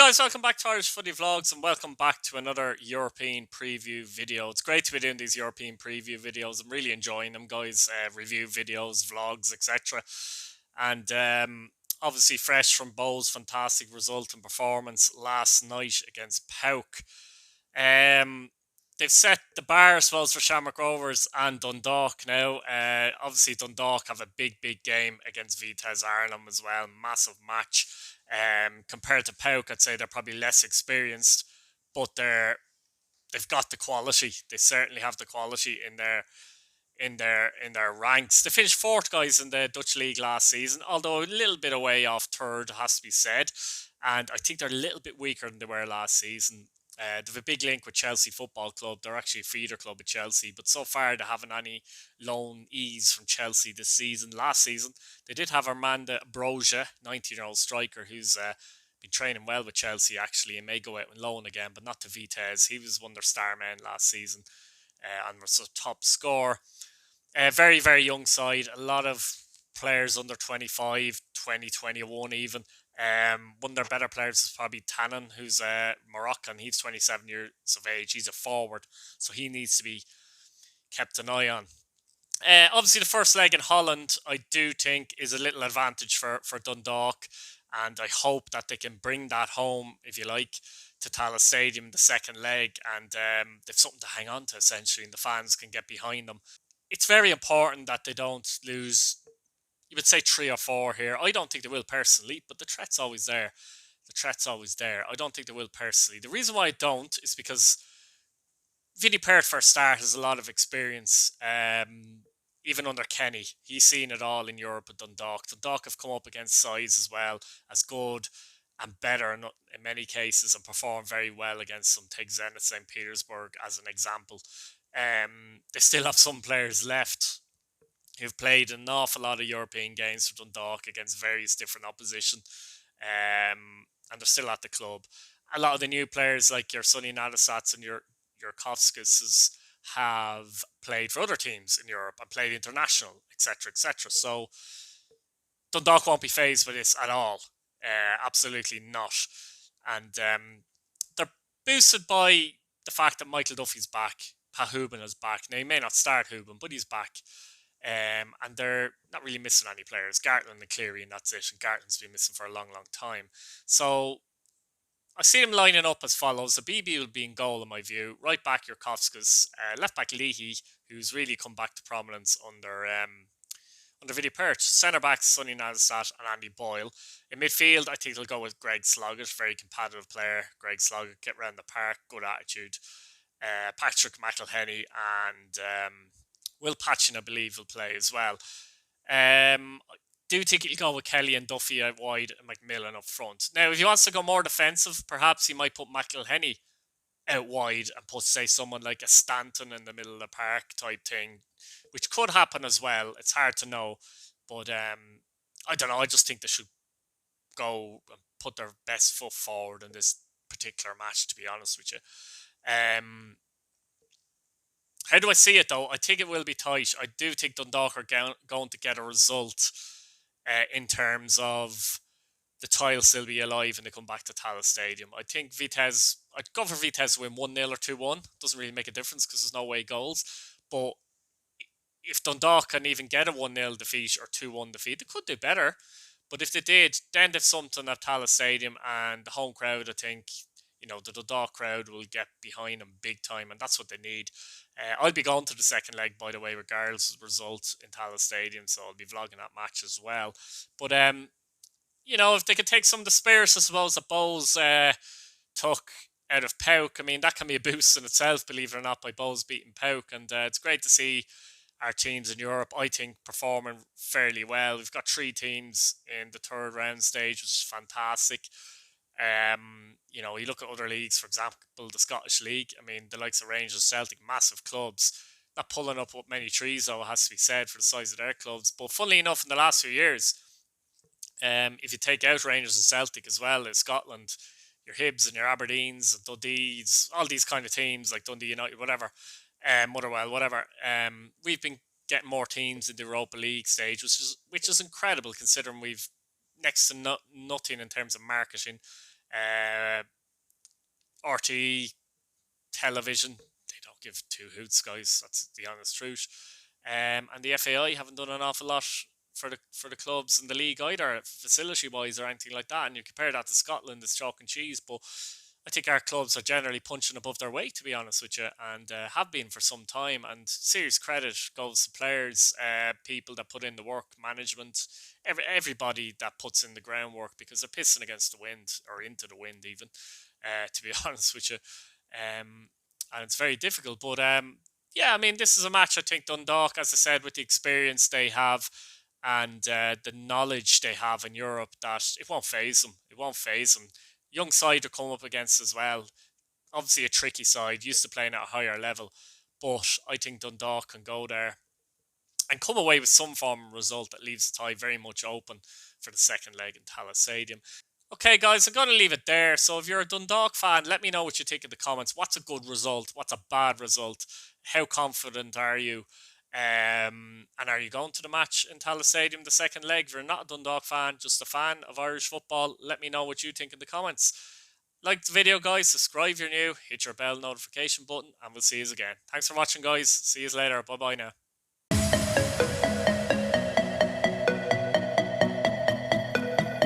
guys, welcome back to Irish Footy Vlogs and welcome back to another European preview video. It's great to be doing these European preview videos. I'm really enjoying them, guys. Review videos, vlogs, etc. And obviously fresh from Bow's fantastic result and performance last night against Pauk. They've set the bar as well for Shamrock Rovers and Dundalk now. Obviously Dundalk have a big game against Vitesse Arnhem as well. Massive match. Compared to Pauk, I'd say they're probably less experienced, but they've got the quality. They certainly have the quality in their ranks. They finished fourth, guys, in the Dutch league last season, although a little bit away off third, has to be said. And I think they're a little bit weaker than they were last season. They have a big link with Chelsea Football Club. They're actually a feeder club of Chelsea, but so far they haven't any loan ease from Chelsea this season. Last season, they did have Armanda Broja, 19-year-old striker, who's been training well with Chelsea, actually, and may go out on loan again, but not to Vitesse. He was one of their star men last season and was a top scorer. Very, very young side. A lot of players under 25, 20, 21 even. One of their better players is probably Tannen, who's Moroccan. He's 27 years of age. He's a forward, so he needs to be kept an eye on. Obviously, the first leg in Holland, I do think, is a little advantage for Dundalk, and I hope that they can bring that home, if you like, to Tallaght Stadium in the second leg, and they've something to hang on to, essentially, and the fans can get behind them. It's very important that they don't lose, you would say 3 or 4 here. I don't think they will personally, but the threat's always there. I don't think they will personally. The reason why I don't is because Vinnie Perth, for a start, has a lot of experience. Even under Kenny, he's seen it all in Europe at Dundalk. Dundalk have come up against sides as well, as good and better in many cases, and performed very well against some Take Zenit St. Petersburg as an example. They still have some players left who've played an awful lot of European games for Dundalk against various different opposition, and they're still at the club. A lot of the new players, like your Sonny Nadasats and your Kovskis, have played for other teams in Europe and played international, etc., etc. So Dundalk won't be phased by this at all. Absolutely not. And they're boosted by the fact that Michael Duffy's back. Pat Hooban is back. Now, he may not start Hooban, but he's back. And they're not really missing any players. Gartland and Cleary, and that's it. And Gartland's been missing for a long time. So I see them lining up as follows. The BB will be in goal, in my view. Right back, your Kovskis. Left back, Leahy, who's really come back to prominence under Vinnie Perth. Centre backs, Sonny Nazat and Andy Boyle. In midfield, I think they'll go with Greg Sloggett. Very competitive player. Greg Sloggett, get round the park, good attitude. Patrick McElhenney and Will Patchin, I believe, will play as well. I do think he'll go with Kelly and Duffy out wide and McMillan up front. Now, if he wants to go more defensive, perhaps he might put McElhenney out wide and put, say, someone like a Stanton in the middle of the park type thing, which could happen as well. It's hard to know. But I don't know. I just think they should go and put their best foot forward in this particular match, to be honest with you. How do I see it, though? I think it will be tight. I do think Dundalk are going to get a result in terms of the title still be alive and they come back to Tallaght Stadium. I think Vitesse, I'd go for Vitesse to win 1-0 or 2-1. Doesn't really make a difference because there's no away goals. But if Dundalk can even get a 1-0 defeat or 2-1 defeat, they could do better. But if they did, then they've something at Tallaght Stadium, and the home crowd, I think, the Dundalk crowd will get behind them big time, and that's what they need. I'll be going to the second leg, by the way, regardless of the result in Tallaght Stadium, so I'll be vlogging that match as well. But, if they could take some of the spirits, I suppose, that Bowes took out of Pauk, I mean, that can be a boost in itself, believe it or not, by Bowes beating Pauk, and it's great to see our teams in Europe, I think, performing fairly well. We've got 3 teams in the third round stage, which is fantastic. You look at other leagues, for example, the Scottish League. I mean, the likes of Rangers, Celtic, massive clubs, not pulling up what many trees, though, has to be said, for the size of their clubs. But funnily enough, in the last few years, if you take out Rangers and Celtic as well, in Scotland, your Hibs and your Aberdeens and Dundees, all these kind of teams like Dundee United, whatever, Motherwell, whatever, we've been getting more teams in the Europa League stage, which is incredible considering we've next to nothing in terms of marketing. Uh, RTE television, they don't give two hoots, guys. That's the honest truth. And the FAI haven't done an awful lot for the clubs in the league either, facility wise or anything like that. And you compare that to Scotland, it's chalk and cheese. But I think our clubs are generally punching above their weight, to be honest with you, and have been for some time. And serious credit goes to players, people that put in the work, management, everybody that puts in the groundwork, because they're pissing against the wind or into the wind, even. To be honest with you, and it's very difficult. But yeah, I mean, this is a match. I think Dundalk, as I said, with the experience they have and the knowledge they have in Europe, that it won't phase them. It won't phase them. Young side to come up against as well. Obviously, a tricky side, used to playing at a higher level. But I think Dundalk can go there and come away with some form of result that leaves the tie very much open for the second leg in Tallaght Stadium. Okay, guys, I'm going to leave it there. So if you're a Dundalk fan, let me know what you think in the comments. What's a good result? What's a bad result? How confident are you? And are you going to the match in Tallaght Stadium, the second leg? If you're not a Dundalk fan, just a fan of Irish football, let me know what you think in the comments. Like the video, guys, subscribe if you're new, hit your bell notification button, and we'll see you again. Thanks for watching, guys. See you later. Bye-bye now.